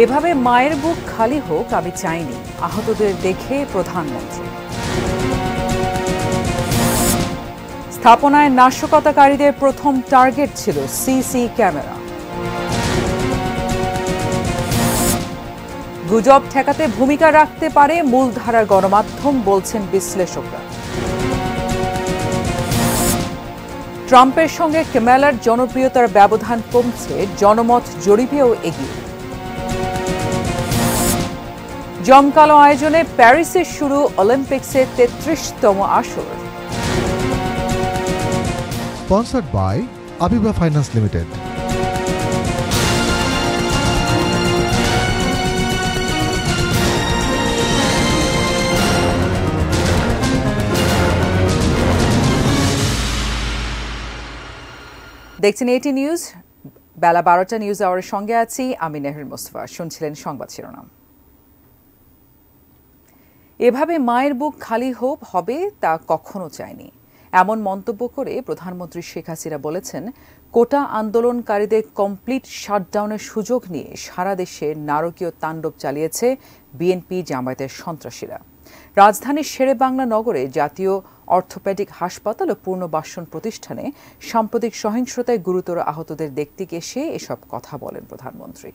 এভাবে মায়ের বুক খালি হোক আমি চাইনি, আহতদের দেখে প্রধানমন্ত্রী। স্থাপনায় নাশকতাকারীদের প্রথম টার্গেট ছিল সিসি ক্যামেরা। গুজব ঠেকাতে ভূমিকা রাখতে পারে মূলধারার গণমাধ্যম, বলছেন বিশ্লেষকরা। ট্রাম্পের সঙ্গে কামালার জনপ্রিয়তার ব্যবধান কমছে, জনমত জরিপেও এগিয়ে। জমকালো আয়োজনে প্যারিসে শুরু অলিম্পিক্সের ৩৩তম আসর। Sponsored by Abiba Finance Limited. দেখছেন এটি নিউজ, বেলা ১২টা নিউজ আওয়ারের সঙ্গে আছি আমি নেহরুল মোস্তফা। শুনছিলেন সংবাদ শিরোনাম। এভাবে মায়ের বুক খালি হবে তা কখনো চায়নি, এমন মন্তব্য করে প্রধানমন্ত্রী শেখ হাসিনা বলেছেন, কোটা আন্দোলনকারীদের কমপ্লিট শাটডাউনের সুযোগ নিয়ে সারা দেশে নারকীয় তাণ্ডব চালিয়েছে বিএনপি জামায়াতের সন্ত্রাসীরা। রাজধানীর শেরেবাংলা নগরে জাতীয় অর্থোপেডিক হাসপাতাল ও পুনর্বাসন প্রতিষ্ঠানে সাম্প্রতিক সহিংসতায় গুরুতর আহতদের দেখতে এসে এসব কথা বলেন প্রধানমন্ত্রী।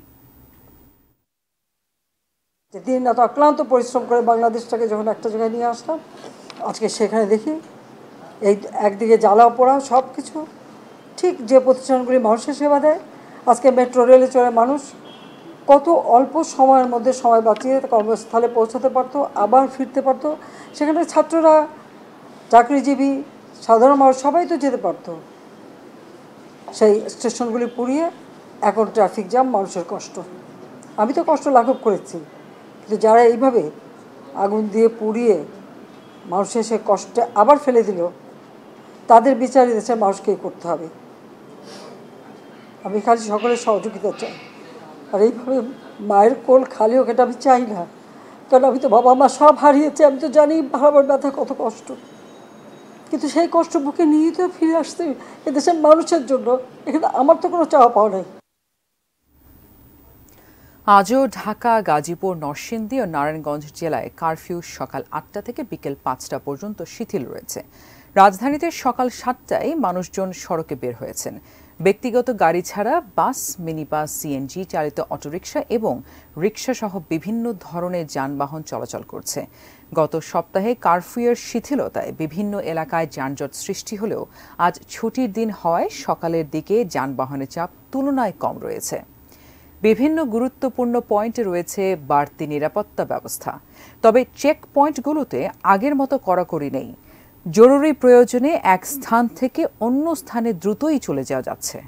দিন এত অক্লান্ত পরিশ্রম করে বাংলাদেশটাকে যখন একটা জায়গায় নিয়ে আসলাম, আজকে সেখানে দেখি এই একদিকে জ্বালা পোড়া সব কিছু। ঠিক যে প্রতিষ্ঠানগুলি মানুষের সেবা দেয়, আজকে মেট্রো রেলে চড়ে মানুষ কত অল্প সময়ের মধ্যে সময় বাঁচিয়ে কর্মস্থলে পৌঁছাতে পারতো, আবার ফিরতে পারতো। সেখানে ছাত্ররা, চাকরিজীবী, সাধারণ মানুষ সবাই তো যেতে পারতো। সেই স্টেশনগুলি পুড়িয়ে এখন ট্রাফিক জ্যাম, মানুষের কষ্ট। আমি তো কষ্ট লাঘব করেছি, কিন্তু যারা এইভাবে আগুন দিয়ে পুড়িয়ে মানুষের সে কষ্টে আবার ফেলে দিল, তাদের বিচার দেশের মানুষকেই করতে হবে। আমি খালি সকলের সহযোগিতা চাই। আর এইভাবে মায়ের কোল খালি হোক এটা আমি চাই না, কারণ আমি তো বাবা মা সব হারিয়েছি। আমি তো জানি হারাবার ব্যথা কত কষ্ট, কিন্তু সেই কষ্ট বুকে নিয়ে তো ফিরে আসতে এদেশের মানুষের জন্য। এখানে আমার তো কোনো চাওয়া পাওয়া নাই। আজও ঢাকা, গাজীপুর, নরসিংদী ও নারায়ণগঞ্জ জেলায় কারফিউ সকাল ৮টা থেকে বিকেল ৫টা পর্যন্ত শিথিল রয়েছে। রাজধানীতে সকাল ৭টায় মানুষজন সড়কে বের হয়েছেন। ব্যক্তিগত গাড়ি ছাড়া বাস, মিনি বাস, সিএনজি চালিত অটোরিকশা এবং রিকশাসহ বিভিন্ন ধরনের যানবাহন চলাচল করছে। গত সপ্তাহে কারফিউয়ের শিথিলতায় বিভিন্ন এলাকায় যানজট সৃষ্টি হলেও আজ ছুটির দিন হওয়ায় সকালের দিকে যানবাহনের চাপ তুলনায় কম রয়েছে। বিভিন্ন গুরুত্বপূর্ণ পয়েন্টে রয়েছে বাড়তি নিরাপত্তা ব্যবস্থা, তবে চেক পয়েন্টগুলোতে আগের মতো কড়াকড়ি নেই। জরুরি প্রয়োজনে এক স্থান থেকে অন্য স্থানে দ্রুতই চলে যাওয়া যাচ্ছে।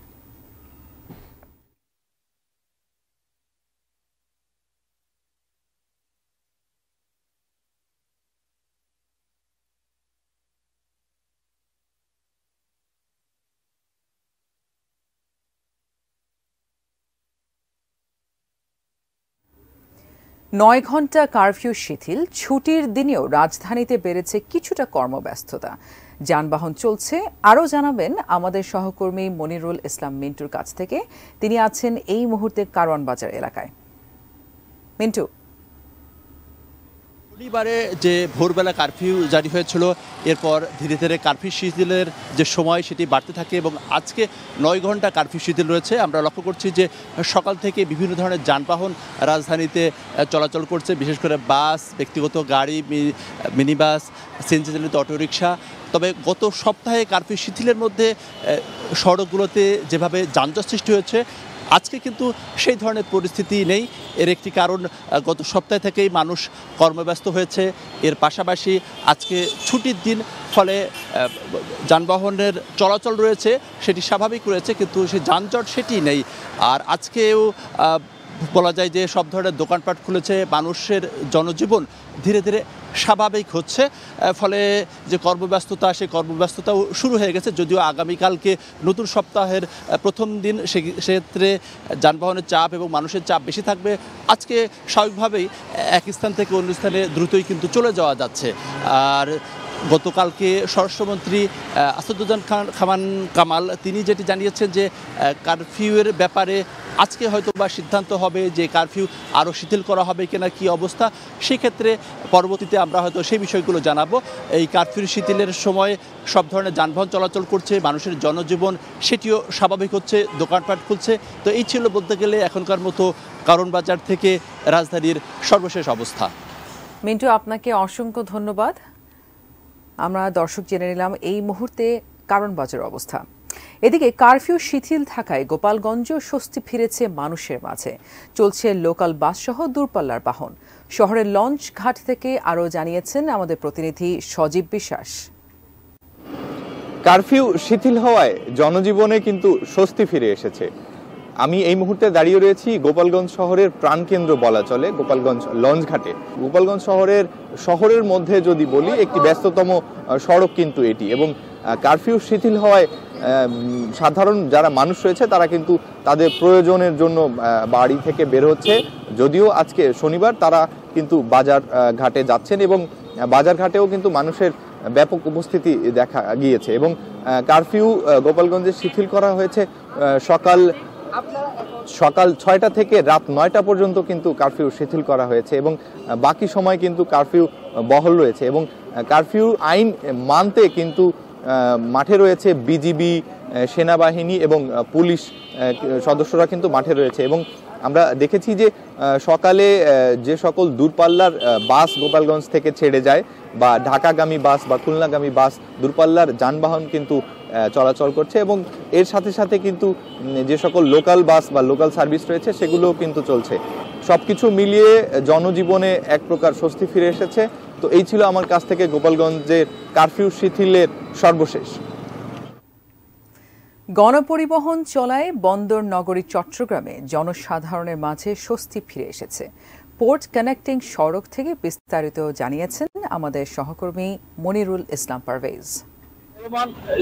নয় ঘণ্টা কারফিউ শিথিল, ছুটির দিনেও রাজধানীতে বেড়েছে কিছুটা কর্মব্যস্ততা। যানবাহন চলছে, আরও জানাবেন আমাদের সহকর্মী মনিরুল ইসলাম মিন্টুর কাছ থেকে। তিনি আছেন এই মুহূর্তে কারওয়ান বাজার এলাকায়। মিন্টু, শনিবারে যে ভোরবেলা কারফিউ জারি হয়েছিল, এরপর ধীরে ধীরে কারফিউ শিথিলের যে সময় সেটি বাড়তে থাকে এবং আজকে 9 ঘণ্টা কারফিউ শিথিল রয়েছে। আমরা লক্ষ্য করছি যে সকাল থেকে বিভিন্ন ধরনের যানবাহন রাজধানীতে চলাচল করছে, বিশেষ করে বাস, ব্যক্তিগত গাড়ি, মিনি বাস, সিএনজি চালিত অটোরিকশা। তবে গত সপ্তাহে কারফিউ শিথিলের মধ্যে সড়কগুলোতে যেভাবে যানজট সৃষ্টি হয়েছে, আজকে কিন্তু সেই ধরনের পরিস্থিতি নেই। এর একটি কারণ, গত সপ্তাহ থেকেই মানুষ কর্মব্যস্ত হয়েছে। এর পাশাপাশি আজকে ছুটির দিন, ফলে যানবাহনের চলাচল রয়েছে, সেটি স্বাভাবিক রয়েছে, কিন্তু সেই যানজট সেটি নেই। আর আজকেও বলা যায় যে সব ধরনের দোকানপাট খুলেছে, মানুষের জনজীবন ধীরে ধীরে স্বাভাবিক হচ্ছে। ফলে যে কর্মব্যস্ততা, সেই কর্মব্যস্ততাও শুরু হয়ে গেছে। যদিও আগামীকালকে নতুন সপ্তাহের প্রথম দিন, সেক্ষেত্রে যানবাহনের চাপ এবং মানুষের চাপ বেশি থাকবে। আজকে স্বাভাবিকভাবেই এক স্থান থেকে অন্য স্থানে দ্রুতই কিন্তু চলে যাওয়া যাচ্ছে। আর গতকালকে স্বরাষ্ট্রমন্ত্রী আসাদুজ্জামান খান কামাল তিনি যেটি জানিয়েছেন যে কারফিউয়ের ব্যাপারে আজকে হয়তো বা সিদ্ধান্ত হবে যে কারফিউ আরও শিথিল করা হবে কিনা, কি অবস্থা, সেক্ষেত্রে পরবর্তীতে আমরা হয়তো সেই বিষয়গুলো জানাবো। এই কারফিউ শিথিলের সময় সব ধরনের যানবাহন চলাচল করছে, মানুষের জনজীবন সেটিও স্বাভাবিক হচ্ছে, দোকানপাট খুলছে। তো এই ছিল বলতে গেলে এখনকার মতো কারণ বাজার থেকে রাজধানীর সর্বশেষ অবস্থা। মিন্টু, আপনাকে অসংখ্য ধন্যবাদ। আমরা দর্শক জেনে নিলাম এই মুহূর্তে কারণ বাজার অবস্থা। এদিকে কারফিউ শিথিল থাকায় গোপালগঞ্জেও স্বস্তি ফিরেছে মানুষের মাঝে। চলছে লোকাল বাস সহ দূরপাল্লার বাহন। শহরের লঞ্চ ঘাট থেকে আরও জানিয়েছেন আমাদের প্রতিনিধি সজীব বিশ্বাস। কারফিউ শিথিল হওয়ায় জনজীবনে কিন্তু স্বস্তি ফিরে এসেছে। আমি এই মুহূর্তে দাঁড়িয়ে রয়েছি গোপালগঞ্জ শহরের প্রাণকেন্দ্র বলা চলে, গোপালগঞ্জ লঞ্চ ঘাটে। গোপালগঞ্জ শহরের মধ্যে যদি বলি একটি ব্যস্ততম সড়ক কিন্তু এটি, এবং কারফিউ শিথিল হওয়ায় সাধারণ যারা মানুষ রয়েছে তারা কিন্তু তাদের প্রয়োজনের জন্য বাড়ি থেকে বের হচ্ছে। যদিও আজকে শনিবার, তারা কিন্তু বাজার ঘাটে যাচ্ছেন এবং বাজার ঘাটেও কিন্তু মানুষের ব্যাপক উপস্থিতি দেখা গিয়েছে। এবং কারফিউ গোপালগঞ্জে শিথিল করা হয়েছে সকাল 6টা থেকে রাত 9টা পর্যন্ত কিন্তু কারফিউ শিথিল করা হয়েছে, এবং বাকি সময় কিন্তু কারফিউ বহাল রয়েছে। এবং কারফিউ আইন মানতে কিন্তু মাঠে রয়েছে বিজিবি, সেনাবাহিনী এবং পুলিশ সদস্যরা কিন্তু মাঠে রয়েছে। এবং আমরা দেখেছি যে সকালে যে সকল দূরপাল্লার বাস গোপালগঞ্জ থেকে ছেড়ে যায়, বা ঢাকাগামী বাস বা খুলনাগামী বাস, দূরপাল্লার যানবাহন কিন্তু চলাচল করছে, এবং এর সাথে সাথে কিন্তু যে সকল লোকাল বাস বা লোকাল সার্ভিস রয়েছে সেগুলোও কিন্তু চলছে। সবকিছু মিলিয়ে জনজীবনে এক প্রকার স্বস্তি ফিরে এসেছে। তো এই ছিল আমার কাছ থেকে গোপালগঞ্জের কারফিউ শিথিলের সর্বশেষ। গণপরিবহন চলায় বন্দর নগরী চট্টগ্রামে জনসাধারণের মাঝে স্বস্তি ফিরে এসেছে। পোর্ট কানেক্টিং সড়ক থেকে বিস্তারিত জানিয়েছেন আমাদের সহকর্মী মনিরুল ইসলাম পারভেজ।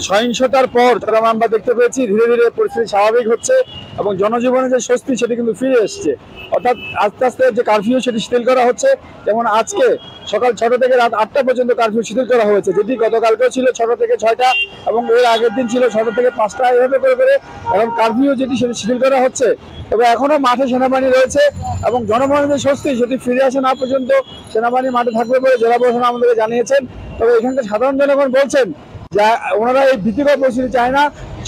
সহিংসতার পর আমরা দেখতে পেয়েছি ধীরে ধীরে পরিস্থিতি স্বাভাবিক হচ্ছে এবং জনজীবনে যে স্বস্তি সেটি কিন্তু ফিরে এসছে। অর্থাৎ আস্তে আস্তে যে কারফিউ সেটি শিথিল করা হচ্ছে। যেমন আজকে সকাল 6টা থেকে রাত 8টা পর্যন্ত কারফিউ শিথিল করা হয়েছে, যেটি গতকালকেও ছিল 6টা থেকে 6টা এবং এর আগের দিন ছিল 6টা থেকে 5টা। এভাবে করে এখন কারফিউ যেটি সেটি শিথিল করা হচ্ছে। তবে এখনো মাঠে সেনাবাহিনী রয়েছে এবং জনগণের যে স্বস্তি সেটি ফিরে আসে না পর্যন্ত সেনাবাহিনী মাঠে থাকবে বলে জেলা প্রশাসন আমাদেরকে জানিয়েছেন। তবে এখানকার সাধারণ জনগণ বলছেন যা ওনারা এই ভীতিকর পরিস্থিতি চায় না।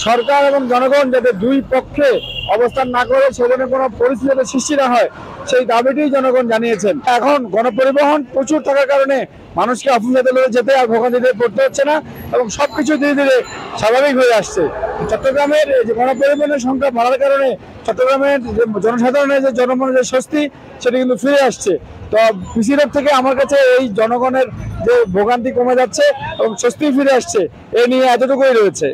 সরকার এবং জনগণ যাতে দুই পক্ষে অবস্থান না করে সেখানে কোনো পরিস্থিতি সৃষ্টি না হয় সেই দাবিটি জনগণ জানিয়েছেন। এখন গণপরিবহন প্রচুর থাকার কারণে মানুষকে অফিস যেতে আর ভোগান্তিতে পড়তে হচ্ছে না এবং সবকিছু ধীরে ধীরে স্বাভাবিক হয়ে আসছে। চট্টগ্রামের যে গণপরিবহনের সংখ্যা বাড়ার কারণে চট্টগ্রামের জনসাধারণের যে জনমনের যে স্বস্তি সেটি কিন্তু ফিরে আসছে। তো পিসি রোড থেকে আমার কাছে এই জনগণের যে ভোগান্তি কমে যাচ্ছে এবং স্বস্তি ফিরে আসছে, এ নিয়ে এতটুকুই রয়েছে।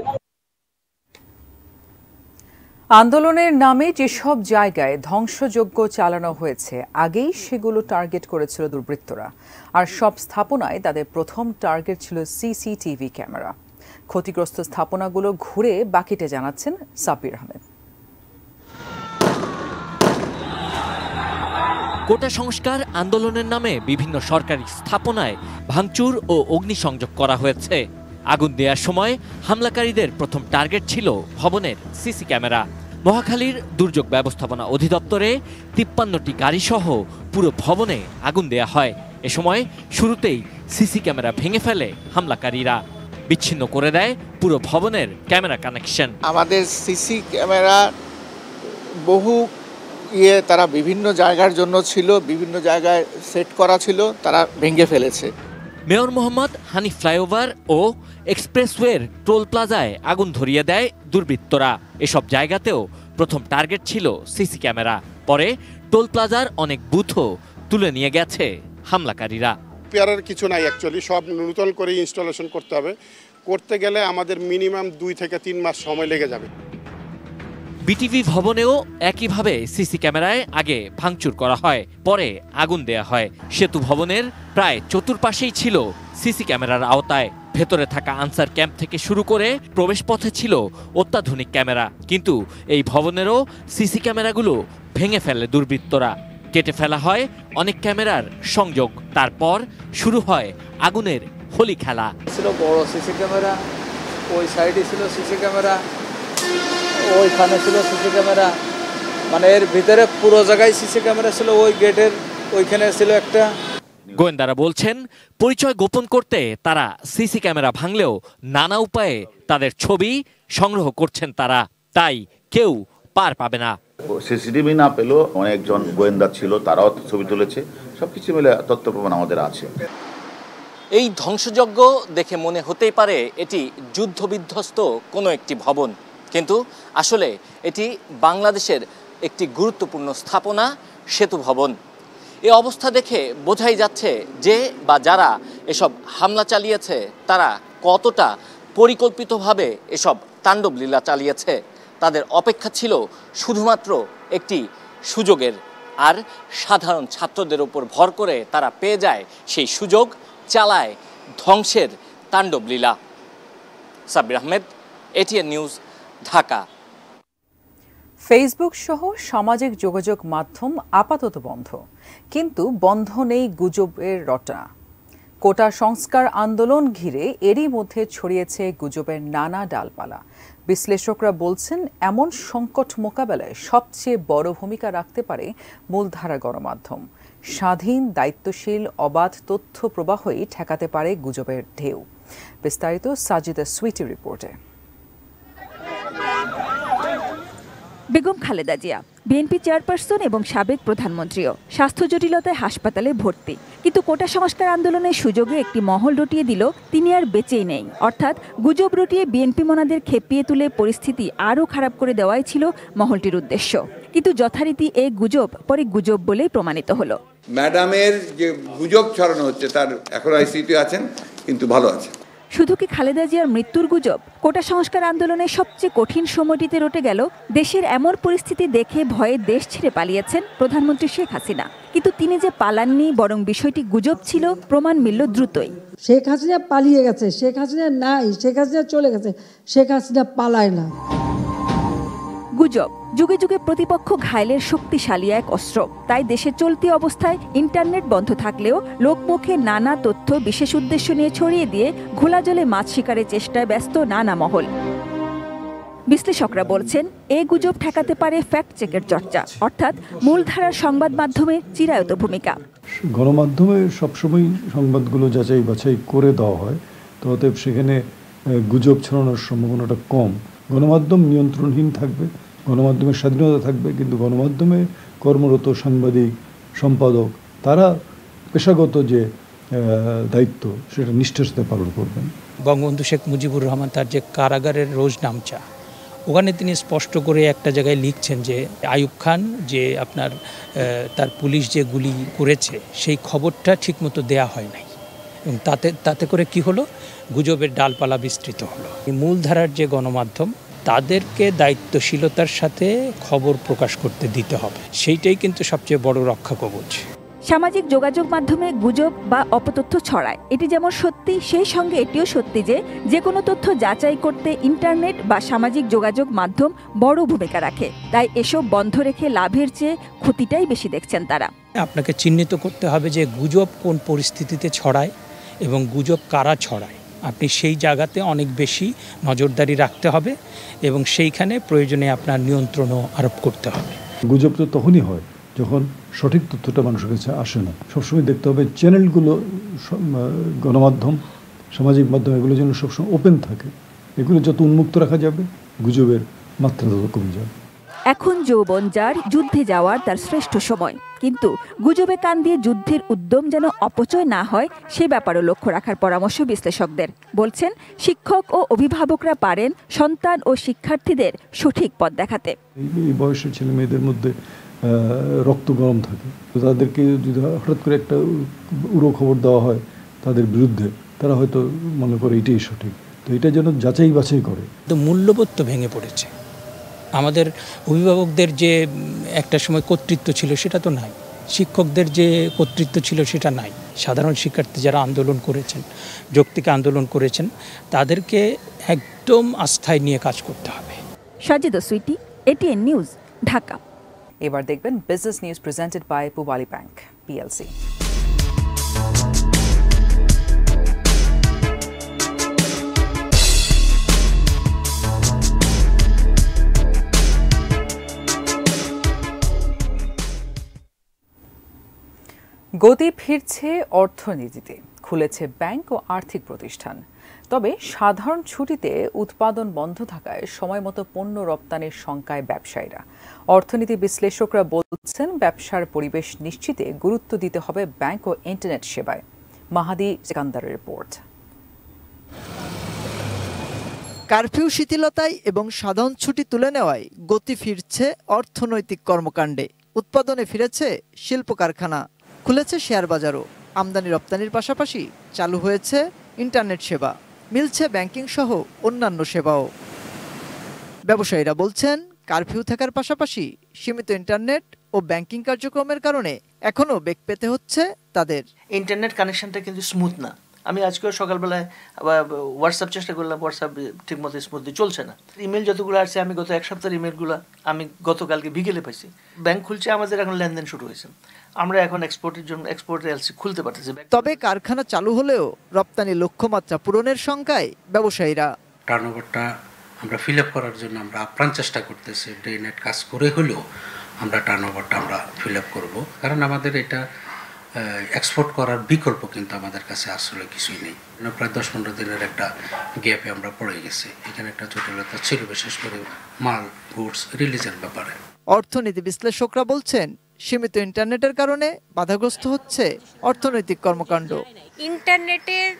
আন্দোলনের নামে যেসব জায়গায় ধ্বংসযজ্ঞ চালানো হয়েছে আগেই সেগুলো টার্গেট করেছিল দুর্বৃত্তরা, আর সব স্থাপনায় তাদের প্রথম টার্গেট ছিল সিসিটিভি ক্যামেরা। ক্ষতিগ্রস্ত স্থাপনাগুলো ঘুরে বাকিটা জানাচ্ছেন সাব্বির আহমেদ। কোটা সংস্কার আন্দোলনের নামে বিভিন্ন সরকারি স্থাপনায় ভাঙচুর ও অগ্নিসংযোগ করা হয়েছে। আগুন দেওয়ার সময় হামলাকারীদের প্রথম টার্গেট ছিল ভবনের সিসি ক্যামেরা। মহাখালীর দুর্যোগ ব্যবস্থাপনা অধিদপ্তরে 53টি গাড়িসহ পুরো ভবনে আগুন দেয়া হয়। এ সময় শুরুতেই সিসি ক্যামেরা ভেঙে ফেলে হামলাকারীরা, বিচ্ছিন্ন করে দেয় পুরো ভবনের ক্যামেরা কানেকশন। আমাদের সিসি ক্যামেরা বহু তারা বিভিন্ন জায়গার জন্য ছিল, বিভিন্ন জায়গায় সেট করা ছিল, তারা ভেঙে ফেলেছে। মেয়র মোহাম্মদ হানিফ ফ্লাইওভার ও এক্সপ্রেসওয়ের টোল প্লাজায় আগুন ধরিয়ে দেয় দুর্বৃত্তরা। এসব জায়গাতেও প্রথম টার্গেট ছিল সিসি ক্যামেরা, পরে টোল প্লাজার অনেক বুথও তুলে নিয়ে গেছে হামলাকারীরা। রিপেয়ারের কিছু নাই, অ্যাকচুয়ালি সব নতুন করে ইনস্টলেশন করতে হবে। করতে গেলে আমাদের মিনিমাম 2 থেকে 3 মাস সময় লেগে যাবে। বিটিভি ভবনেও একইভাবে সিসি ক্যামেরায় আগে ভাঙচুর করা হয়, পরে আগুন দেয়া হয়। সেতু ভবনের প্রায় চতুর্পাশেই ছিল সিসি ক্যামেরার আওতায়। ভেতরে থাকা আনসার ক্যাম্প থেকে শুরু করে প্রবেশপথে ছিল অত্যাধুনিক ক্যামেরা, কিন্তু এই ভবনেরও সিসি ক্যামেরাগুলো ভেঙে ফেলে দুর্বৃত্তরা। কেটে ফেলা হয় অনেক ক্যামেরার সংযোগ। তারপর শুরু হয় আগুনের হোলি খেলা। ছিল বড় সিসি ক্যামেরা, ওই সাইডে ছিল সিসি ক্যামেরা, ওইখানে ছিল সিসি ক্যামেরা, মানে এর ভিতরে পুরো জায়গায় সিসি ক্যামেরা ছিল, ওই গেটের ওইখানে ছিল একটা। গোয়েন্দারা বলছেন পরিচয় গোপন করতে তারা সিসি ক্যামেরা ভাঙলেও নানা উপায়ে তাদের ছবি সংগ্রহ করছেন তারা, তাই কেউ পার পাবে না। সিসিটিভি না পেলেও অনেকজন গোয়েন্দা ছিল, তারাও ছবি তুলেছে, সবকিছু মিলে তথ্য প্রমাণ আমাদের আছে। এই ধ্বংসযজ্ঞ দেখে মনে হতেই পারে এটি যুদ্ধবিধ্বস্ত কোনো একটি ভবন, কিন্তু আসলে এটি বাংলাদেশের একটি গুরুত্বপূর্ণ স্থাপনা, সেতু ভবন। এই অবস্থা দেখে বোঝাই যাচ্ছে যে বা যারা এসব হামলা চালিয়েছে তারা কতটা পরিকল্পিতভাবে এসব তাণ্ডবলীলা চালিয়েছে। তাদের অপেক্ষা ছিল শুধুমাত্র একটি সুযোগের, আর সাধারণ ছাত্রদের উপর ভর করে তারা পেয়ে যায় সেই সুযোগ, চালায় ধ্বংসের তাণ্ডবলীলা। Sabbir Ahmed, ATN news, Dhaka. Facebook সহ সামাজিক যোগাযোগ মাধ্যম আপাতত বন্ধ, কিন্তু বন্ধ নেই গুজবের রটা। কোটা সংস্কার আন্দোলন ঘিরে এরই মধ্যে ছড়িয়েছে গুজবের নানা ডালপালা। বিশ্লেষকরা বলছেন এমন সংকট মোকাবেলায় সবচেয়ে বড় ভূমিকা রাখতে পারে মূলধারা গণমাধ্যম। স্বাধীন, দায়িত্বশীল, অবাধ তথ্য প্রবাহই ঠেকাতে পারে গুজবের ঢেউ। বিস্তারিত সাজিদা সুইটি রিপোর্টে। বেগম খালেদা জিয়া বিএনপি চেয়ারপারসন এবং সাবেক প্রধানমন্ত্রীও স্বাস্থ্য জটিলতায় হাসপাতালে ভর্তি, কিন্তু কোটা সংস্কার আন্দোলনের সুযোগে একটি মহল রটিয়ে দিল তিনি আর বেঁচেই নেই। অর্থাৎ গুজব রটিয়ে বিএনপি মনাদের খেপিয়ে তুলে পরিস্থিতি আরও খারাপ করে দেওয়াই ছিল মহলটির উদ্দেশ্য। কিন্তু যথারীতি এই গুজব পরে গুজব বলেই প্রমাণিত হলো। ম্যাডামের যে গুজব ছড়ানো হচ্ছে তার এখন আইসিইউতে আছেন, কিন্তু ভালো আছে। শুধু কি খালেদা জিয়ার মৃত্যুর গুজব? কোটা সংস্কার আন্দোলনের সবচেয়ে কঠিন সময়টিতে রটে গেল দেশের এমন পরিস্থিতি দেখে ভয়ে দেশ ছেড়ে পালিয়েছেন প্রধানমন্ত্রী শেখ হাসিনা। কিন্তু তিনি যে পালাননি, বরং বিষয়টি গুজব ছিল, প্রমাণ মিলল দ্রুতই। শেখ হাসিনা পালিয়ে গেছে, শেখ হাসিনা নাই, শেখ হাসিনা চলে গেছে, শেখ হাসিনা পালায় না। গুজব যুগে যুগে প্রতিপক্ষ ঘায়েলের শক্তিশালী এক অস্ত্র। তাই দেশের চলতি অবস্থায় ইন্টারনেট বন্ধ থাকলেও লোকমুখে নানা তথ্য বিশেষ উদ্দেশ্য নিয়ে ছড়িয়ে দিয়ে ঘোলা জলে মাছ শিকারের চেষ্টায় ব্যস্ত নানা মহল। বিশ্লেষকরা বলছেন এই গুজব ঠেকাতে পারে ফ্যাক্ট চেকের চর্চা, অর্থাৎ মূলধারার সংবাদ মাধ্যমের চিরায়ত ভূমিকা। গণমাধ্যমে সবসময় সংবাদগুলো যাচাই বাছাই করে দেওয়া হয়, তো অতএব সেখানে গুজব ছড়ানোর সম্ভাবনাটা কম। গণমাধ্যম নিয়ন্ত্রণহীন থাকবে, গণমাধ্যমের স্বাধীনতা থাকবে, কিন্তু গণমাধ্যমে কর্মরত সাংবাদিক, সম্পাদক তারা পেশাগত যে দায়িত্ব সেটা নিষ্ঠার সাথে পালন করবেন। বঙ্গবন্ধু শেখ মুজিবুর রহমান তার যে কারাগারের রোজনামচা, ওখানে তিনি স্পষ্ট করে একটা জায়গায় লিখছেন যে আইয়ুব খান যে আপনার তার পুলিশ যে গুলি করেছে সেই খবরটা ঠিকমতো দেয়া হয় নাই, এবং তাতে করে কি হলো, গুজবের ডালপালা বিস্তৃত হলো। মূলধারার যে গণমাধ্যম, তাদেরকে দায়িত্বশীলতার সাথে খবর প্রকাশ করতে দিতে হবে, সেইটাই কিন্তু সবচেয়ে বড় রক্ষা কবচ। সামাজিক যোগাযোগ মাধ্যমে গুজব বা অপতথ্য ছড়ায়, এটি যেমন সত্যি, সেই সঙ্গে এটিও সত্যি যে কোনো তথ্য যাচাই করতে ইন্টারনেট বা সামাজিক যোগাযোগ মাধ্যম বড় ভূমিকা রাখে। তাই এসব বন্ধ রেখে লাভের চেয়ে ক্ষতিটাই বেশি দেখছেন তারা। আপনাকে চিহ্নিত করতে হবে যে গুজব কোন পরিস্থিতিতে ছড়ায় এবং গুজব কারা ছড়ায়। আপনি সেই জায়গাতে অনেক বেশি নজরদারি রাখতে হবে এবং সেইখানে প্রয়োজনে আপনার নিয়ন্ত্রণও আরোপ করতে হবে। গুজব তো তখনই হয় যখন সঠিক তথ্যটা মানুষের কাছে আসে না। সবসময় দেখতে হবে চ্যানেলগুলো, গণমাধ্যম, সামাজিক মাধ্যম, এগুলো যেন সবসময় ওপেন থাকে। এগুলো যত উন্মুক্ত রাখা যাবে, গুজবের মাত্রা তত কমে যাবে। এখন যৌবন যার, যুদ্ধে যাওয়ার তার শ্রেষ্ঠ সময়, কিন্তু গুজবে কান দিয়ে যুদ্ধের উদ্যম যেন অপচয় না হয় সে ব্যাপারও লক্ষ্য রাখার পরামর্শ বিশ্লেষকদের। বলছেন শিক্ষক ও অভিভাবকরা পারেন সন্তান ও শিক্ষার্থীদের সঠিক পথ দেখাতে। এই বয়সের ছেলে মেয়েদের মধ্যে রক্ত গরম থাকে, তো তাদেরকে যদি হঠাৎ করে একটা উড়ো খবর দেওয়া হয় তাদের বিরুদ্ধে, তারা হয়তো মনে করে এটাই সঠিক, তো এটা যেন যাচাই বাছাই করে। তো মূল্যবোধ তো ভেঙে পড়েছে। আমাদের অভিভাবকদের যে একটা সময় কর্তৃত্ব ছিল সেটা তো নাই, শিক্ষকদের যে কর্তৃত্ব ছিল সেটা নাই। সাধারণ শিক্ষার্থী যারা আন্দোলন করেছেন, যৌক্তিক আন্দোলন করেছেন, তাদেরকে একদম আস্থায় নিয়ে কাজ করতে হবে। Sajida Sweety, ATN news, Dhaka. এবার দেখবেন business news presented by Pubali bank PLC. গতি ফিরছে অর্থনীতিতে, খুলেছে ব্যাংক ও আর্থিক প্রতিষ্ঠান। তবে সাধারণ ছুটিতে উৎপাদন বন্ধ থাকায় সময়মতো পণ্য রপ্তানির শঙ্কায় ব্যবসায়ীরা। অর্থনীতি বিশ্লেষকরা বলছেন, ব্যবসার পরিবেশ নিশ্চিতে গুরুত্ব দিতে হবে ব্যাংক ও ইন্টারনেট সেবায়। মাহাদি সেকান্দারের রিপোর্ট। কারফিউ শিথিলতায় এবং সাধারণ ছুটি তুলে নেওয়ায় গতি ফিরছে অর্থনৈতিক কর্মকাণ্ডে। উৎপাদনে ফিরেছে শিল্প কারখানা, খুলেছে শেয়ার বাজারও। আমদানি রপ্তানির পাশাপাশি চালু হয়েছে ইন্টারনেট সেবা, মিলছে ব্যাংকিং সহ অন্যান্য সেবাও। ব্যবসায়ীরা বলছেন, কারফিউ থাকার পাশাপাশি সীমিত ইন্টারনেট ও ব্যাংকিং কার্যক্রমের কারণে এখনও বেগ পেতে হচ্ছে তাদের। ইন্টারনেট কানেকশনটা কিন্তু স্মুথ না। আমি আজকেও সকালবেলায় হোয়াটসঅ্যাপ চেষ্টা করলাম, হোয়াটসঅ্যাপ ঠিকমতো স্মুথলি চলছে না। ইমেল যতগুলো আসছে, আমি গত এক সপ্তাহের ইমেলগুলো আমি গতকালকে বিকেলে পাইছি। ব্যাংক খুলছে, আমাদের এখন লেনদেন শুরু হয়েছে। আমরা এখন এক্সপোর্টের জন্য এক্সপোর্টের এলসি খুলতে পারতেছি। তবে কারখানা চালু হলেও রপ্তানি লক্ষ্যমাত্রা পূরণের শঙ্কায় ব্যবসায়ীরা। টার্নওভারটা আমরা ফিল আপ করার জন্য আমরা আপ্রাণ চেষ্টা করতেছি। ডে নাইট কাজ করে হলেও আমরা টার্নওভারটা আমরা ফিল আপ করবো, কারণ আমাদের এটা এক্সপোর্ট করার বিকল্প কিন্তু আমাদের কাছে আসলে কিছুই নেই। প্রায় 10-15 দিনের একটা গ্যাপে আমরা পড়ে গেছি। এখানে একটা জটিলতা ছিল, বিশেষ করে মাল গুডস রিলিজের ব্যাপারে। অর্থনীতি বিশ্লেষকরা বলছেন, সীমিত ইন্টারনেটের কারণে বাধাগ্রস্ত হচ্ছে অর্থনৈতিক কর্মকাণ্ড। ইন্টারনেটের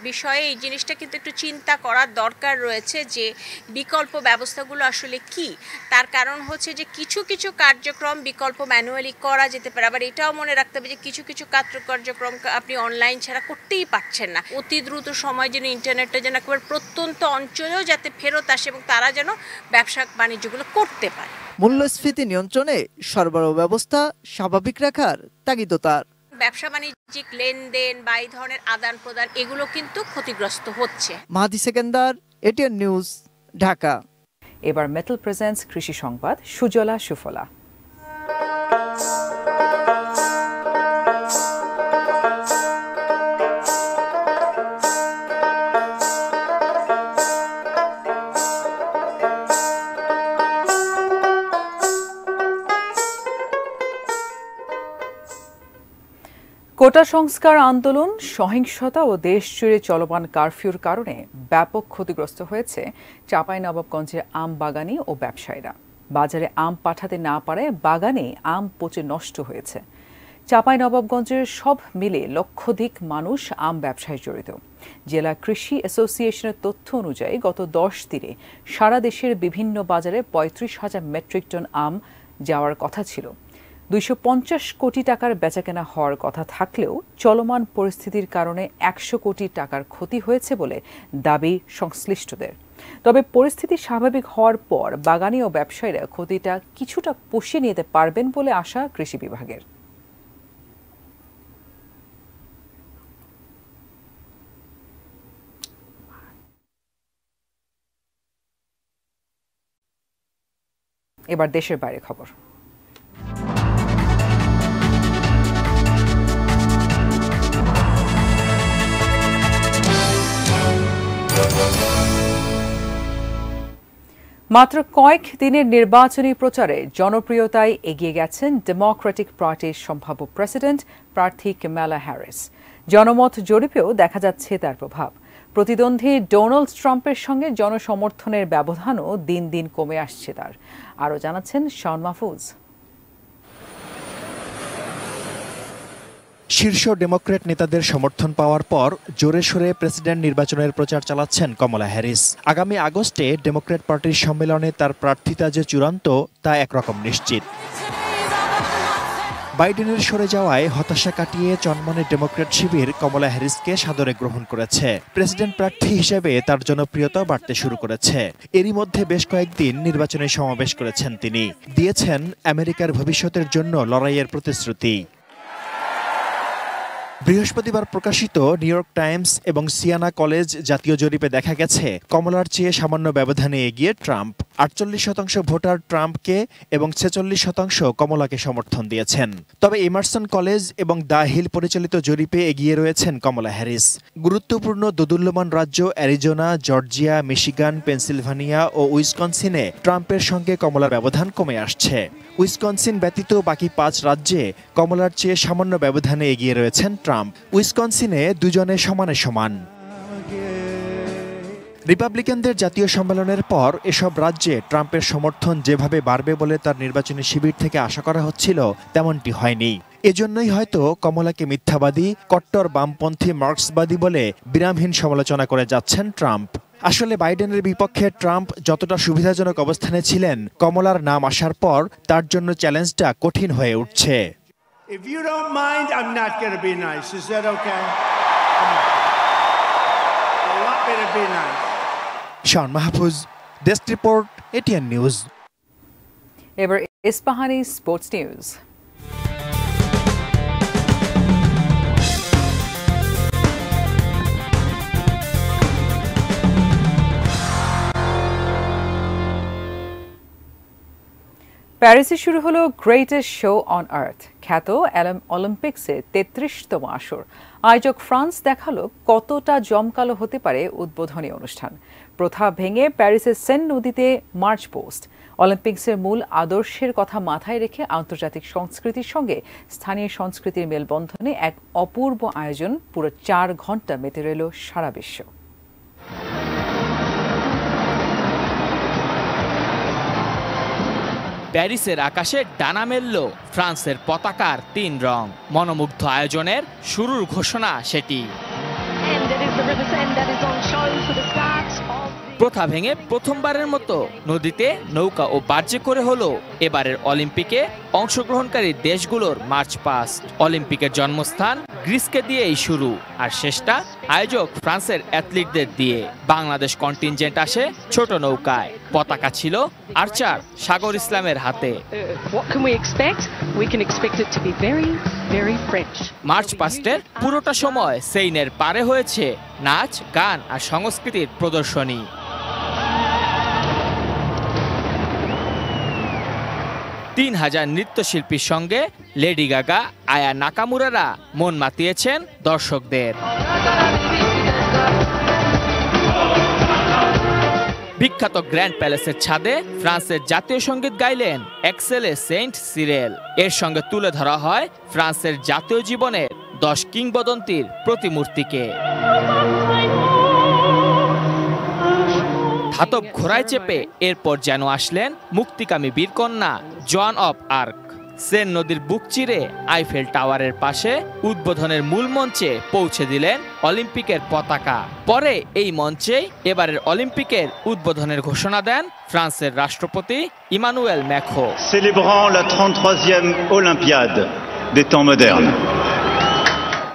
বিষয়ে এই জিনিসটা কিন্তু একটু চিন্তা করার দরকার রয়েছে যে বিকল্প ব্যবস্থাগুলো আসলে কি। তার কারণ হচ্ছে যে কিছু কিছু কার্যক্রম বিকল্প ম্যানুয়ালি করা যেতে পারে, আবার এটাও মনে রাখতে হবে যে কিছু কিছু কার্যক্রম আপনি অনলাইন ছাড়া করতেই পারছেন না। অতি দ্রুত সময় যেন ইন্টারনেটটা যেন একেবারে প্রত্যন্ত অঞ্চলেও যাতে ফেরত আসে এবং তারা যেন ব্যবসা বাণিজ্যগুলো করতে পারে। মূল্যস্ফীতি নিয়ন্ত্রণে সরবরাহ ব্যবস্থা স্বাভাবিক রাখার তাগিদ তার। ব্যবসা বাণিজ্যিক লেনদেন বা এই ধরনের আদান প্রদান এগুলো কিন্তু ক্ষতিগ্রস্ত হচ্ছে। মাহাদি সেকেন্দার, এটিএন নিউজ, ঢাকা। এবার মেটাল প্রেজেন্টস কৃষি সংবাদ, সুজলা সুফলা। কোটা সংস্কার আন্দোলন, সহিংসতা ও দেশজুড়ে চলমান কারফিউর কারণে ব্যাপক ক্ষতিগ্রস্ত হয়েছে চাঁপাইনবাবগঞ্জের আম বাগানি ও ব্যবসায়ীরা। বাজারে আম পাঠাতে না পারায় বাগানে আম পচে নষ্ট হয়েছে। চাঁপাইনবাবগঞ্জের সব মিলে লক্ষাধিক মানুষ আম ব্যবসায় জড়িত। জেলা কৃষি অ্যাসোসিয়েশনের তথ্য অনুযায়ী গত 10 দিনে সারা দেশের বিভিন্ন বাজারে 35,000 মেট্রিক টন আম যাওয়ার কথা ছিল। 250 কোটি টাকার বেচাকেনা হওয়ার কথা থাকলেও চলমান পরিস্থিতির কারণে 100 কোটি টাকার ক্ষতি হয়েছে বলে দাবি সংশ্লিষ্টদের। তবে পরিস্থিতি স্বাভাবিক হওয়ার পর বাগানি ও ব্যবসায়ীরা ক্ষতিটা কিছুটা পুষিয়ে নিতে পারবেন বলে আশা কৃষি বিভাগের। এবার দেশের বাইরে খবর। মাত্র কয়েক দিনের নির্বাচনী প্রচারে জনপ্রিয়তায় এগিয়ে গেছেন ডেমোক্রেটিক পার্টির সম্ভাব্য প্রেসিডেন্ট প্রার্থী কামালা হ্যারিস। জনমত জরিপেও দেখা যাচ্ছে তার প্রভাব। প্রতিদ্বন্দ্বী ডোনাল্ড ট্রাম্পের সঙ্গে জনসমর্থনের ব্যবধানও দিন দিন কমে আসছে তার। আরও জানাচ্ছেন শাওন মাহফুজ। শীর্ষ ডেমোক্র্যাট নেতাদের সমর্থন পাওয়ার পর জোরে সোরে প্রেসিডেন্ট নির্বাচনের প্রচার চালাচ্ছেন কমলা হ্যারিস। আগামী আগস্টে ডেমোক্র্যাট পার্টির সম্মেলনে তার প্রার্থিতা যে চূড়ান্ত তা একরকম নিশ্চিত। বাইডেনের সরে যাওয়ায় হতাশা কাটিয়ে চনমনে ডেমোক্র্যাট শিবির কমলা হ্যারিসকে সাদরে গ্রহণ করেছে। প্রেসিডেন্ট প্রার্থী হিসেবে তার জনপ্রিয়তা বাড়তে শুরু করেছে। এরই মধ্যে বেশ কয়েকদিন নির্বাচনী সমাবেশ করেছেন তিনি। দিয়েছেন আমেরিকার ভবিষ্যতের জন্য লড়াইয়ের প্রতিশ্রুতি। বৃহস্পতিবার প্রকাশিত নিউ ইয়র্ক টাইমস এবং সিয়ানা কলেজ জাতীয় জরিপে দেখা গেছে কমলার চেয়ে সামান্য ব্যবধানে এগিয়ে ট্রাম্প। 48% ভোটার ট্রাম্পকে এবং 46% কমলাকে সমর্থন দিয়েছেন। তবে এমারসন কলেজ এবং দ্য হিল পরিচালিত জরিপে এগিয়ে রয়েছেন কমলা হ্যারিস। গুরুত্বপূর্ণ দোদুল্যমান রাজ্য অ্যারিজোনা, জর্জিয়া, মিশিগান, পেনসিলভানিয়া ও উইসকনসিনে ট্রাম্পের সঙ্গে কমলার ব্যবধান কমে আসছে। উইসকনসিন ব্যতীত বাকি 5 রাজ্যে কমলার চেয়ে সামান্য ব্যবধানে এগিয়ে রয়েছেন ট্রাম্প। উইসকনসিনে দুজনে সমানে সমান। রিপাবলিকানদের জাতীয় সম্মেলনের পর এসব রাজ্যে ট্রাম্পের সমর্থন যেভাবে বাড়বে বলে তার নির্বাচনী শিবির থেকে আশা করা হচ্ছিল তেমনটি হয়নি। এজন্যই হয়তো কমলাকে মিথ্যাবাদী, কট্টর বামপন্থী মার্ক্সবাদী বলে বিরামহীন সমালোচনা করে যাচ্ছেন ট্রাম্প। আসলে বাইডেনের বিপক্ষে ট্রাম্প যতটা সুবিধাজনক অবস্থানে ছিলেন, কমলার নাম আসার পর তার জন্য চ্যালেঞ্জটা কঠিন হয়ে উঠছে। If you don't mind, I'm not going to be nice. Is that okay? You want me to be nice? Shan Mahfuz, desk report, ATN news. এবার ইস্পাহানি স্পোর্টস নিউজ। প্যারিসে শুরু হলো গ্রেটেস্ট শো অন আর্থ, খ্যাত অলিম্পিক্সের 33তম আসর। আয়োজক ফ্রান্স দেখালো কতটা জমকালো হতে পারে উদ্বোধনী অনুষ্ঠান। প্রথা ভেঙে প্যারিসের সেন নদীতে মার্চ পোস্ট। অলিম্পিক্সের মূল আদর্শের কথা মাথায় রেখে আন্তর্জাতিক সংস্কৃতির সঙ্গে স্থানীয় সংস্কৃতির মেলবন্ধনে এক অপূর্ব আয়োজন। পুরো 4 ঘন্টা মেতে রইল সারা বিশ্ব। প্যারিসের আকাশে ডানা মেলল ফ্রান্সের পতাকার 3 রং। মনোমুগ্ধ আয়োজনের শুরুর ঘোষণা সেটি। প্রথা ভেঙে প্রথমবারের মতো নদীতে নৌকা ও বার্জে করে হলো এবারের অলিম্পিকে অংশগ্রহণকারী দেশগুলোর মার্চ পাস্ট। অলিম্পিকের জন্মস্থান গ্রিসকে দিয়েই শুরু, আর শেষটা আয়োজক ফ্রান্সের অ্যাথলিটদের দিয়ে। বাংলাদেশ কন্টিনজেন্ট আসে ছোট নৌকায়, পতাকা ছিল আর্চার সাগর ইসলামের হাতে। মার্চ পাস্টের পুরোটা সময় সেইনের পারে হয়েছে নাচ, গান আর সংস্কৃতির প্রদর্শনী। তিন হাজার নৃত্যশিল্পীর সঙ্গে লেডি গাগা, আয়া নাকামুরারা মন মাতিয়েছেন দর্শকদের। বিখ্যাত গ্র্যান্ড প্যালেসের ছাদে ফ্রান্সের জাতীয় সঙ্গীত গাইলেন এক্সেলে সেন্ট সিরেল। এর সঙ্গে তুলে ধরা হয় ফ্রান্সের জাতীয় জীবনের 10 কিংবদন্তির প্রতিমূর্তিকে। ধাতব ঘোড়ায় চেপে এরপর যেন আসলেন মুক্তিকামী বীরকন্যা জোয়ান অফ আর্ক। সেন নদীর বুক চিরে আইফেল টাওয়ারের পাশে উদ্বোধনের মূল মঞ্চে পৌঁছে দিলেন অলিম্পিকের পতাকা। পরে এই মঞ্চেই এবারের অলিম্পিকের উদ্বোধনের ঘোষণা দেন ফ্রান্সের রাষ্ট্রপতি Emmanuel Macron. Célébrant la 33e Olympiade des temps modernes.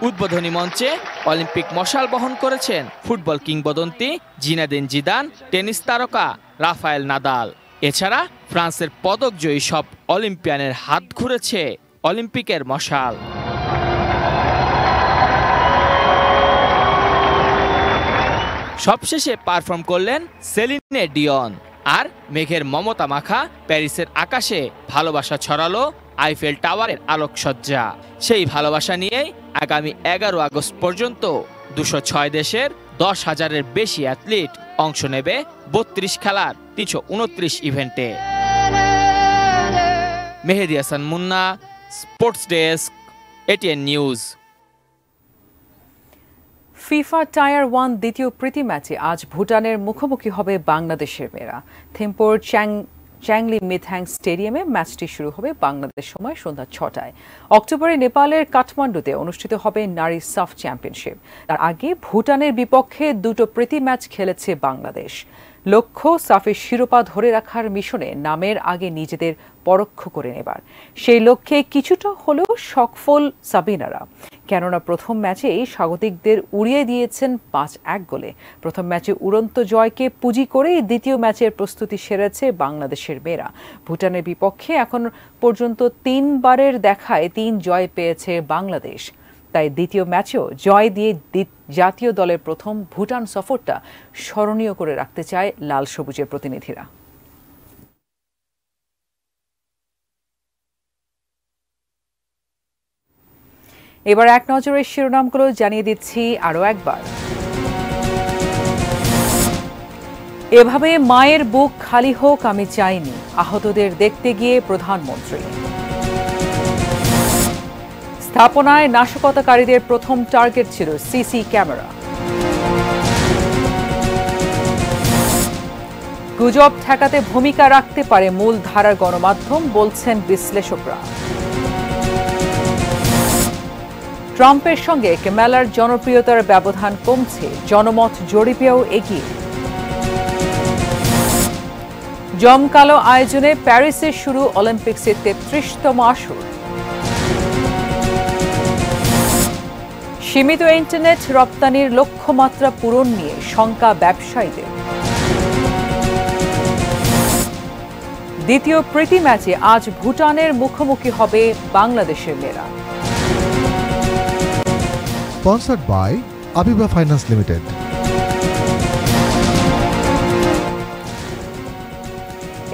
উদ্বোধনী মঞ্চে অলিম্পিক মশাল বহন করেছেন ফুটবল কিংবদন্তি জিনেদিন জিদান, টেনিস তারকা রাফায়েল নাদাল। এছাড়া ফ্রান্সের পদকজয়ী সব অলিম্পিয়ানের হাত ঘুরেছে অলিম্পিকের মশাল। সবশেষে পারফর্ম করলেন সেলিনে ডিয়ন। আর মেঘের মমতা মাখা প্যারিসের আকাশে ভালোবাসা ছড়ালো আইফেল টাওয়ারের আলোকসজ্জা। সেই ভালোবাসা নিয়েই আগামী 11 আগস্ট পর্যন্ত 206 দেশের 10,000-এর বেশি অ্যাথলিট অংশ নেবে 32 খেলার 329 ইভেন্টে। Mehedi Hasan Munna, sports desk, ATN News. FIFA tier 1 দ্বিতীয় প্রীতি ম্যাচে আজ ভুটানের মুখোমুখি হবে বাংলাদেশের মেয়েরা। থিম্পুর চ্যাংলি মিথ্যাং স্টেডিয়ামে ম্যাচটি শুরু হবে বাংলাদেশ সময় সন্ধ্যা 6টায়। অক্টোবরে নেপালের কাঠমান্ডুতে অনুষ্ঠিত হবে নারী সাফ চ্যাম্পিয়নশিপ। তার আগে ভুটানের বিপক্ষে 2টো প্রীতি ম্যাচ খেলেছে বাংলাদেশ। লক্ষ্য সাফের শিরোপা ধরে রাখার মিশনে নামের আগে নিজেদের পরোক্ষ করে নেবার। সেই লক্ষ্যে কিছুটা হলেও সফল সাবিনারা, কেননা প্রথম ম্যাচেই স্বাগতিকদের উড়িয়ে দিয়েছেন 5-1 গোলে। প্রথম ম্যাচে উড়ন্ত জয়কে পুঁজি করেই দ্বিতীয় ম্যাচের প্রস্তুতি সেরেছে বাংলাদেশের মেয়েরা। ভুটানের বিপক্ষে এখন পর্যন্ত 3 বারের দেখায় 3 জয় পেয়েছে বাংলাদেশ। তাই দ্বিতীয় ম্যাচেও জয় দিয়ে জাতীয় দলের প্রথম ভুটান সফরটা স্মরণীয় করে রাখতে চায় লাল সবুজের প্রতিনিধিরা। এবার এক নজরের শিরোনামগুলো জানিয়ে দিচ্ছি আরও একবার। এভাবে মায়ের বুক খালি হোক আমি চাইনি, আহতদের দেখতে গিয়ে প্রধানমন্ত্রী। স্থাপনায় নাশকতাকারীদের প্রথম টার্গেট ছিল সিসি ক্যামেরা। গুজব ঠেকাতে ভূমিকা রাখতে পারে মূল ধারার গণমাধ্যম, বলছেন বিশ্লেষকরা। ট্রাম্পের সঙ্গে কামালার জনপ্রিয়তার ব্যবধান কমছে, জনমত জরিপেও এগিয়ে। জমকালো আয়োজনে প্যারিসে শুরু অলিম্পিক্সের ৩৩তম আসর। সীমিত ইন্টারনেট রপ্তানির লক্ষ্যমাত্রা পূরণ নিয়ে শঙ্কা ব্যবসায়ীদের। দ্বিতীয় প্রীতি ম্যাচে আজ ভুটানের মুখোমুখি হবে বাংলাদেশের মেয়েরা। Sponsored by Abiba Finance Limited.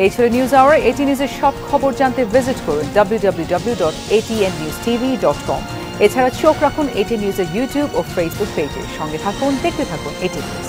এই ছিল নিউজ আওয়ার। এটি নিউজের সব খবর জানতে ভিজিট করুন www.atnnewstv.com। এছাড়া চোখ রাখুন এটি নিউজের ইউটিউব ও ফেসবুক পেজে। সঙ্গে থাকুন, দেখতে থাকুন এটি নিউজ।